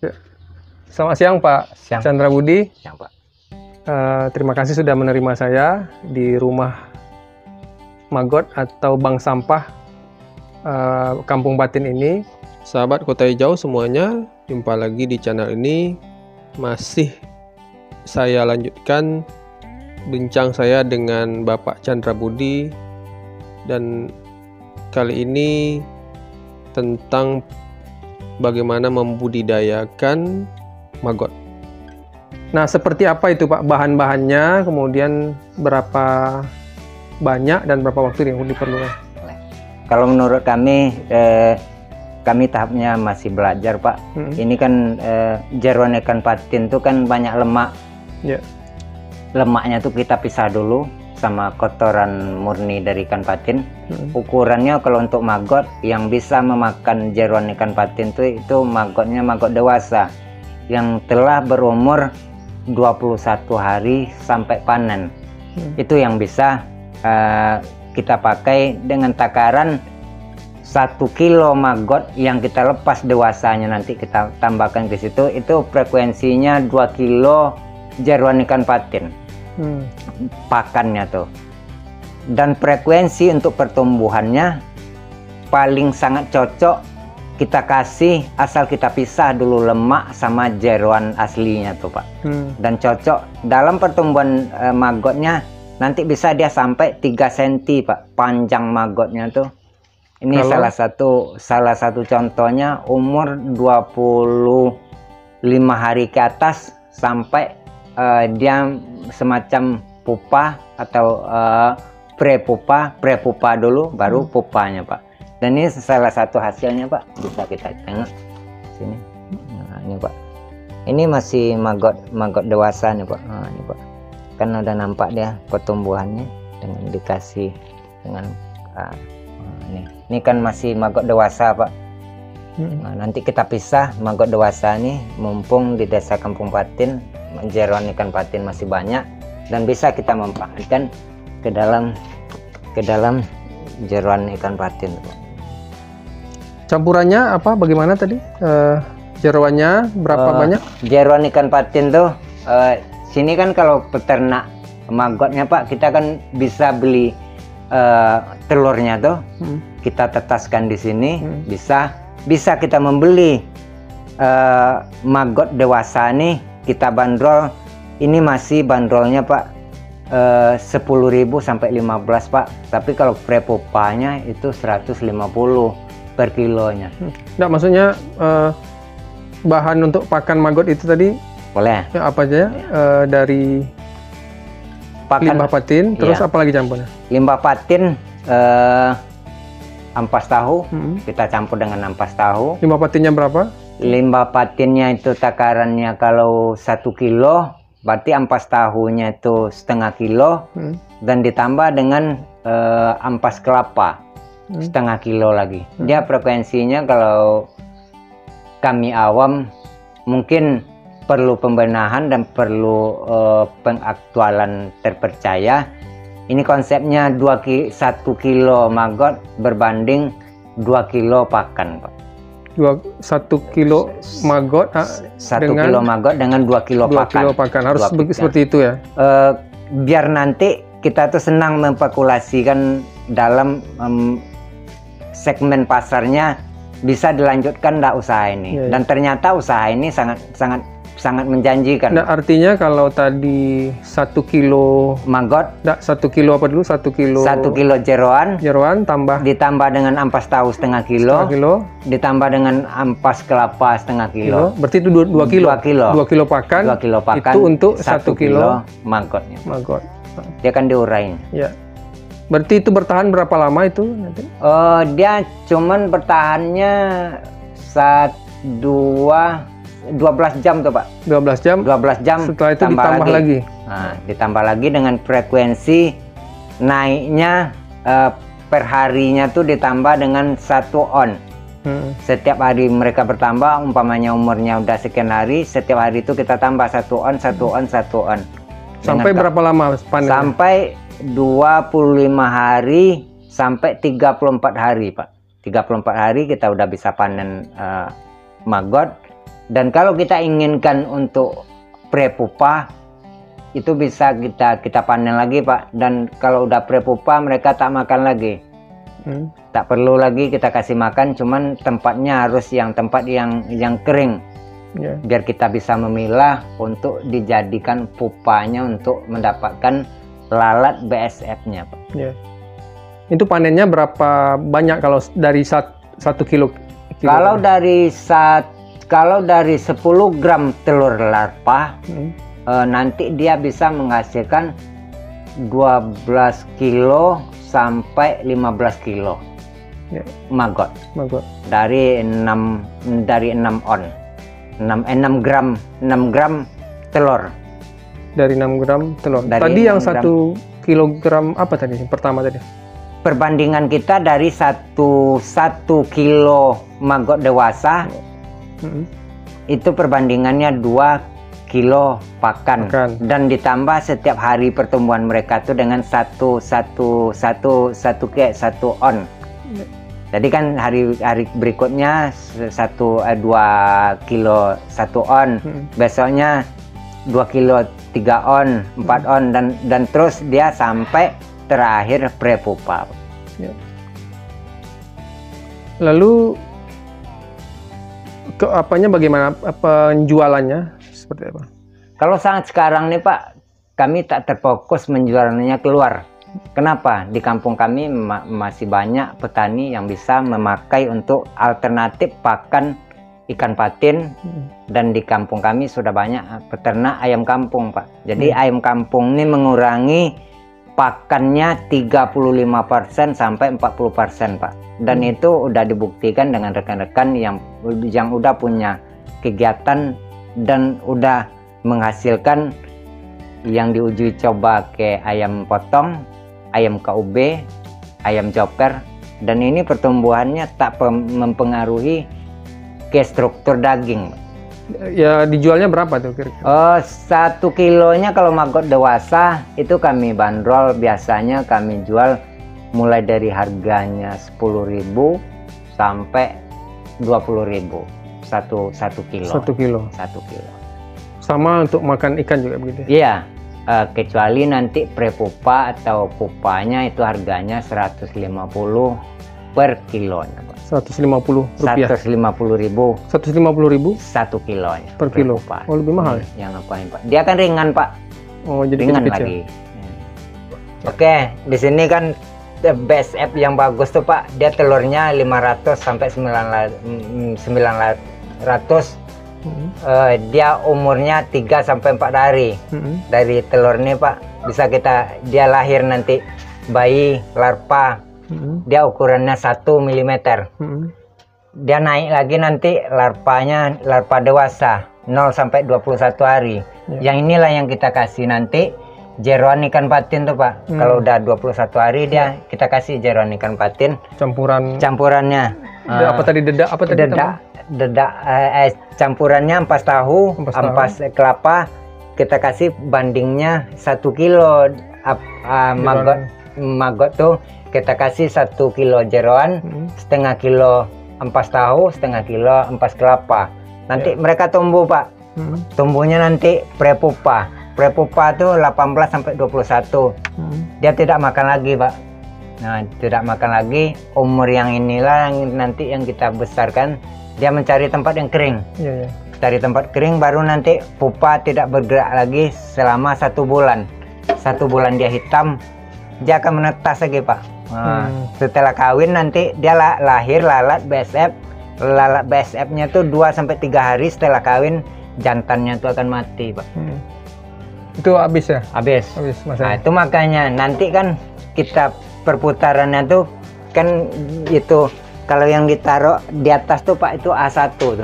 Ya. Selamat siang Pak Siang. Chandra Budi. Siang, Pak. Terima kasih sudah menerima saya di rumah Magot atau bank sampah Kampung Patin ini. Sahabat Kota Hijau semuanya, jumpa lagi di channel ini. Masih saya lanjutkan bincang saya dengan Bapak Chandra Budi, dan kali ini tentang bagaimana membudidayakan magot. Nah, seperti apa itu Pak bahan-bahannya, kemudian berapa banyak dan berapa waktu yang diperlukan? Kalau menurut kami, kami tahapnya masih belajar, Pak. Ini kan jeroan ikan patin itu kan banyak lemak. Ya. Lemaknya tuh kita pisah dulu sama kotoran murni dari ikan patin. Ukurannya kalau untuk magot yang bisa memakan jeroan ikan patin itu magotnya magot dewasa yang telah berumur 21 hari sampai panen. Itu yang bisa kita pakai dengan takaran 1 kilo magot yang kita lepas dewasanya, nanti kita tambahkan ke situ, itu frekuensinya 2 kilo jeroan ikan patin. Pakannya tuh, dan frekuensi untuk pertumbuhannya paling sangat cocok kita kasih asal kita pisah dulu lemak sama jeroan aslinya tuh Pak. Dan cocok dalam pertumbuhan magotnya nanti bisa dia sampai 3 cm Pak panjang magotnya tuh. Ini salah satu contohnya umur 25 hari ke atas sampai dia semacam pupa atau prepupa dulu baru pupanya Pak. Dan ini salah satu hasilnya Pak, bisa kita tengok sini. Nah, ini Pak, ini masih magot dewasa nih Pak. Nah, ini Pak, kan udah nampak dia pertumbuhannya dengan dikasih dengan ini kan masih magot dewasa Pak. Nah, nanti kita pisah magot dewasa nih, mumpung di desa Kampung Patin jeroan ikan patin masih banyak dan bisa kita manfaatkan ke dalam jeroan ikan patin. Campurannya apa? Bagaimana tadi? Jeroannya berapa banyak? Jeroan ikan patin tuh sini kan kalau peternak magotnya Pak, kita kan bisa beli telurnya tuh, kita tetaskan di sini. Bisa kita membeli magot dewasa nih, kita bandrol. Ini masih bandrolnya Pak 10.000 sampai 15 Pak, tapi kalau prepupanya itu 150 per kilonya. Nah, maksudnya bahan untuk pakan magot itu tadi boleh ya, apa aja? Dari pakan limbah patin, terus iya. apa lagi campurannya? Limbah patin, ampas tahu, kita campur dengan ampas tahu. Limbah patinnya berapa? Limbah patinnya itu takarannya kalau 1 kilo, berarti ampas tahunya itu setengah kilo, dan ditambah dengan ampas kelapa setengah kilo lagi. Dia frekuensinya kalau kami awam mungkin perlu pembenahan dan perlu pengaktualan terpercaya. Ini konsepnya 1 kilo magot berbanding 2 kilo pakan Pak. 1 kilo magot 1 kilo magot dengan 2 kilo pakan. Harus seperti itu ya. Biar nanti kita tuh senang memkalkulasikan dalam segmen pasarnya bisa dilanjutkan nggak usaha ini. Dan ternyata usaha ini sangat menjanjikan. Nah, artinya kalau tadi 1 kilo magot, 1 kilo apa dulu? 1 kilo jeroan ditambah dengan ampas tahu setengah kilo, ditambah dengan ampas kelapa setengah kilo. Berarti itu 2 kilo. 2 kilo pakan. 2 kilo pakan. Itu untuk 1 kilo magotnya. Magot. Dia kan diurainya. Ya. Berarti itu bertahan berapa lama itu nanti? Dia cuman bertahannya 12 jam tuh Pak. 12 jam. Setelah itu ditambah lagi. Nah, ditambah lagi dengan frekuensi naiknya per harinya tuh ditambah dengan 1 on. Setiap hari mereka bertambah, umpamanya umurnya udah sekian hari, setiap hari itu kita tambah 1 on. Sampai berapa lama panen? Sampai 25 hari sampai 34 hari Pak. 34 hari kita udah bisa panen magot. Dan kalau kita inginkan untuk prepupa, itu bisa kita panen lagi Pak. Dan kalau udah prepupa mereka tak makan lagi. Tak perlu lagi kita kasih makan, cuman tempatnya harus tempat yang kering. Biar kita bisa memilah untuk dijadikan pupanya untuk mendapatkan lalat BSF-nya Pak. Itu panennya berapa banyak kalau dari 1 kilo? Kalau dari 10 gram telur larva, nanti dia bisa menghasilkan 12 kilo sampai 15 kilo maggot. Dari 6 on. 6 gram telur. Dari 6 gram telur. Tadi yang 1 kilogram apa tadi? Pertama tadi. Perbandingan kita dari 1 kilo maggot dewasa, itu perbandingannya 2 kilo pakan. Dan ditambah setiap hari pertumbuhan mereka itu dengan 1 on. Jadi kan hari berikutnya 2 kilo 1 on, besoknya 2 kilo 3 on, 4 on, dan terus dia sampai terakhir prepupa. Lalu bagaimana penjualannya seperti apa? Kalau saat sekarang nih Pak, kami tak terfokus menjualnya keluar. Kenapa? Di kampung kami masih banyak petani yang bisa memakai untuk alternatif pakan ikan patin, dan di kampung kami sudah banyak peternak ayam kampung Pak. Jadi ayam kampung ini mengurangi pakannya 35% sampai 40% Pak. Dan itu udah dibuktikan dengan rekan-rekan yang udah punya kegiatan dan udah menghasilkan yang diuji coba ke ayam potong, ayam KUB, ayam chopper, dan ini pertumbuhannya tak mempengaruhi ke struktur daging. Ya, dijualnya berapa tuh kira-kira? 1 kilonya kalau maggot dewasa itu kami bandrol, biasanya kami jual mulai dari harganya 10.000 sampai 20.000 1 kilo. 1 kilo. 1 kilo. Sama untuk makan ikan juga begitu? Iya, kecuali nanti prepupa atau pupanya itu harganya 150 per kilonya. 150 rupiah. 150.000. 150.000? 1 kilonya. Per kilo. Prepupa. Oh, lebih mahal. Yang ngapain Pak? Dia kan ringan Pak. Oh, jadi ringan kecil. lagi. Oke, di sini kan BSF yang bagus tuh Pak. Dia telurnya 500 sampai 900. Dia umurnya 3 sampai 4 hari. Dari telur ini Pak, bisa dia lahir nanti bayi larva. Dia ukurannya 1 mm. Dia naik lagi nanti larva dewasa 0 sampai 21 hari. Yang inilah yang kita kasih nanti jeroan ikan patin tuh Pak. Kalau udah 21 hari kita kasih jeroan ikan patin. Campurannya. Apa tadi dedak? Apa tadi? Dedak campurannya ampas tahu, ampas kelapa. Kita kasih bandingnya 1 kilo maggot tuh. Kita kasih 1 kilo jeroan, setengah kilo ampas tahu, setengah kilo ampas kelapa. Nanti mereka tumbuh Pak. Tumbuhnya nanti prepupa. Prepupa tuh 18 sampai 21. Dia tidak makan lagi Pak. Nah, tidak makan lagi. Umur yang inilah yang nanti yang kita besarkan. Dia mencari tempat yang kering. Cari tempat kering, baru nanti pupa tidak bergerak lagi selama 1 bulan. 1 bulan dia hitam, dia akan menetas lagi Pak. Setelah kawin nanti dia lahir lalat BSF. Lalat BSF-nya tuh 2 sampai 3 hari setelah kawin, jantannya tuh akan mati Pak. Itu habis ya? Habis. Nah, itu makanya nanti kan kita perputarannya tuh kan itu kalau yang ditaruh di atas tuh Pak itu A1 tuh.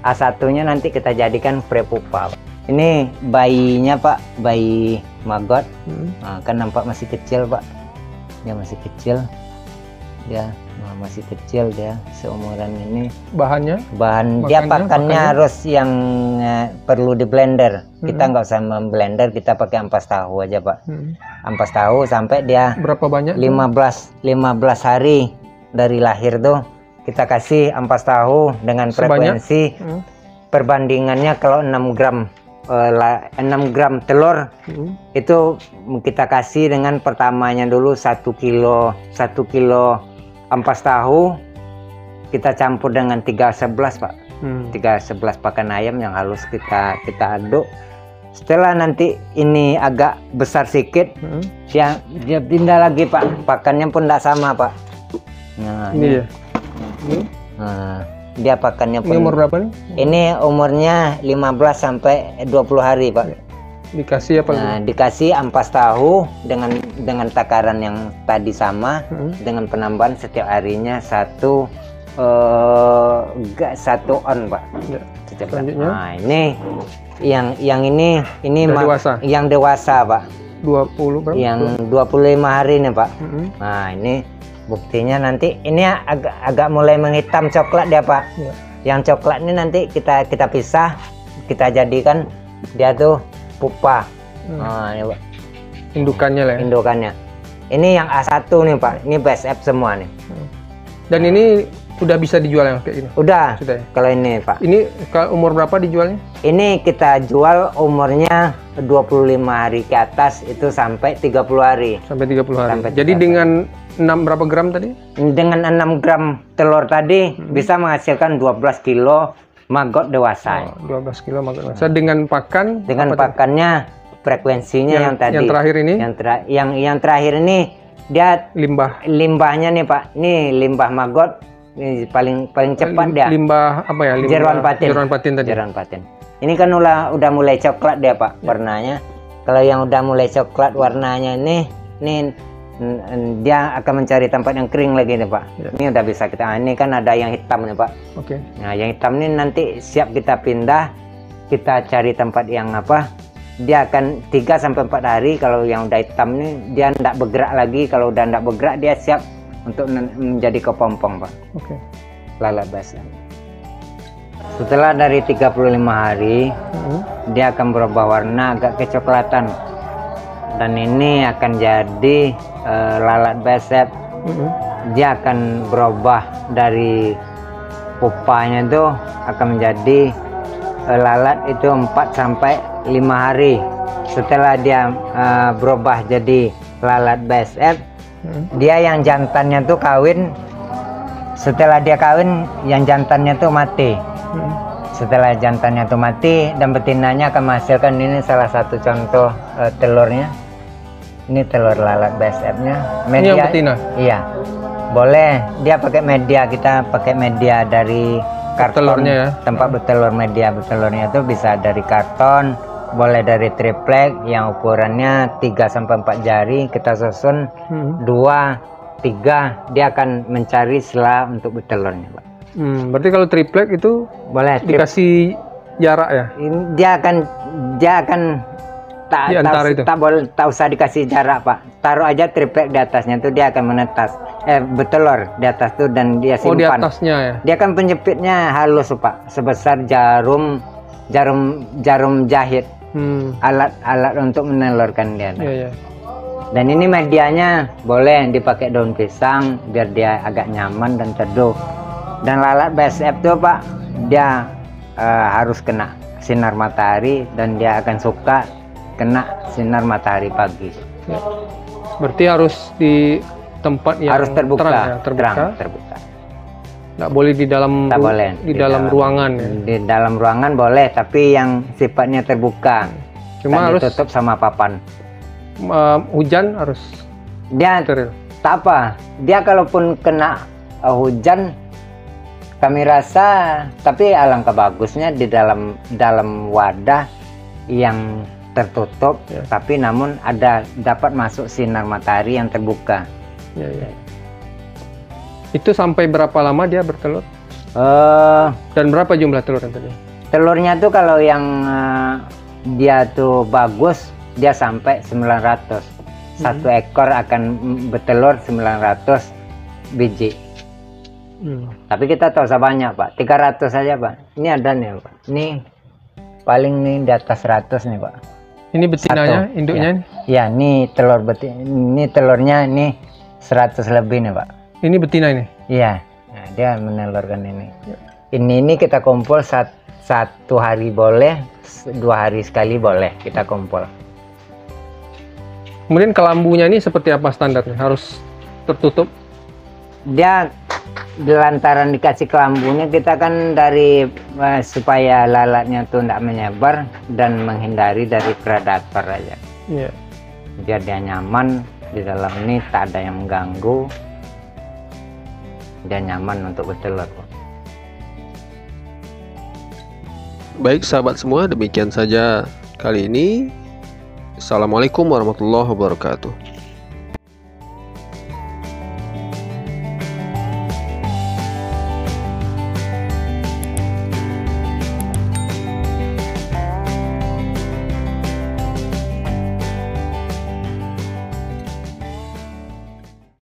A1-nya nanti kita jadikan prepupa. Ini bayinya Pak, bayi maggot. Nah, kan nampak masih kecil Pak. Dia masih kecil. Masih kecil dia seumuran ini. Bahan dia pakannya harus yang perlu di blender. Kita nggak usah memblender, kita pakai ampas tahu aja Pak. Ampas tahu sampai dia berapa banyak? 15 hari dari lahir tuh kita kasih ampas tahu dengan frekuensi perbandingannya kalau 6 gram 6 gram telur itu kita kasih dengan pertamanya dulu 1 kilo ampas tahu kita campur dengan 311 Pak. 311 pakan ayam yang halus kita aduk. Setelah nanti ini agak besar sedikit, dia pindah lagi Pak. Pakannya pun tidak sama Pak. Nah, ini ya. Nah, dia pakannya pun. Ini umur berapa nih? Ini umurnya 15 sampai 20 hari Pak. Dikasih apa? Nah, dikasih ampas tahu dengan takaran yang tadi sama, dengan penambahan setiap harinya 1 on Pak. Ya. Selanjutnya. Nah, ini yang ini dewasa. Yang dewasa Pak. 20 berapa? Yang 25 hari nih Pak. Nah, ini buktinya nanti ini agak mulai menghitam coklat dia Pak. Ya. Yang coklat ini nanti kita pisah, kita jadikan dia tuh pupa. Nah, ini Pak. Indukannya lah ya. Indukannya. Ini yang A1 nih Pak. Ini BSF semua nih. Dan ini udah bisa dijual yang kayak gini? Udah. Sudah ya? Kalau ini Pak. Ini umur berapa dijualnya? Ini kita jual umurnya 25 hari ke atas itu sampai 30 hari. Sampai 30 hari. Sampai Jadi 30 dengan 6 berapa gram tadi? Dengan 6 gram telur tadi bisa menghasilkan 12 kilo maggot dewasa. 12 kilo maggot dewasa. Dengan pakan? Dengan pakannya frekuensinya yang tadi. Yang terakhir ini? Yang terakhir ini dia limbahnya nih Pak. Ini limbah maggot. Ini paling cepat dia. Limbah apa ya? Jeruan patin. Jeruan patin tadi. Jeruan patin. Ini kan udah mulai coklat dia Pak warnanya. Kalau yang udah mulai coklat warnanya ini dia akan mencari tempat yang kering lagi nih Pak. Ini udah bisa kita. Ini kan ada yang hitam nih Pak. Oke. Nah, yang hitam ini nanti siap kita pindah. Kita cari tempat yang apa? Dia akan 3 sampai 4 hari. Kalau yang udah hitam ini dia tidak bergerak lagi. Kalau udah tidak bergerak dia siap untuk menjadi kepompong Pak. Oke. Lalat basah. Setelah dari 35 hari dia akan berubah warna agak kecoklatan. Dan ini akan jadi lalat basah. Dia akan berubah dari pupanya itu akan menjadi lalat itu 4 sampai 5 hari. Setelah dia berubah jadi lalat basah, dia yang jantannya tuh kawin. Setelah dia kawin, yang jantannya tuh mati. Setelah jantannya tuh mati dan betinanya akan menghasilkan ini salah satu contoh telurnya. Ini telur lalat basah-nya. Ini yang betina? Iya. Boleh. Dia pakai media, kita pakai media dari karton. Telurnya ya. Tempat bertelur, media bertelurnya itu bisa dari karton, boleh dari triplek yang ukurannya 3 sampai 4 jari kita susun 2, 3 dia akan mencari sela untuk bertelurnya Pak. Berarti kalau triplek itu boleh dikasih jarak ya? Dia akan tak usah dikasih jarak Pak. Taruh aja triplek di atasnya itu dia akan menetas bertelur di atas tuh dan dia simpan. Oh, di atasnya ya. Dia kan penjepitnya halus Pak, sebesar jarum jahit. Alat untuk menelurkan dia. Iya. Dan ini medianya boleh dipakai daun pisang biar dia agak nyaman dan teduh. Dan lalat BSF itu Pak, dia harus kena sinar matahari dan dia akan suka kena sinar matahari pagi. Ya. Berarti harus di tempat yang harus terbuka, terang. Nggak boleh di dalam dalam ruangan ya? Di dalam ruangan boleh, tapi yang sifatnya terbuka. Cuma harus ditutup sama papan. Hujan harus dia steril. Tak apa. Dia kalaupun kena hujan, kami rasa, tapi alangkah bagusnya di dalam wadah yang tertutup, tapi namun dapat masuk sinar matahari yang terbuka. Ya. Itu sampai berapa lama dia bertelur? Dan berapa jumlah telur yang tadi? Telurnya tuh kalau yang dia tuh bagus, dia sampai 900. Satu ekor akan bertelur 900 biji. Tapi kita tahu sebanyak Pak, 300 saja Pak. Ini ada nih Pak. Ini paling nih di atas 100 nih Pak. Ini betinanya, induknya? Ya, ini telur betina. Ini telurnya ini 100 lebih nih Pak. Ini betina ini? Iya. Nah, dia menelurkan ini. Ini kita kumpul satu hari boleh, 2 hari sekali boleh kita kumpul. Kemudian kelambunya ini seperti apa standarnya? Harus tertutup? Dia lantaran dikasih kelambunya, kita kan dari supaya lalatnya tuh tidak menyebar dan menghindari dari predator aja. Iya. Biar dia nyaman di dalam ini, tak ada yang mengganggu, dia nyaman untuk bertelur. Baik sahabat semua, demikian saja kali ini. Assalamualaikum warahmatullahi wabarakatuh.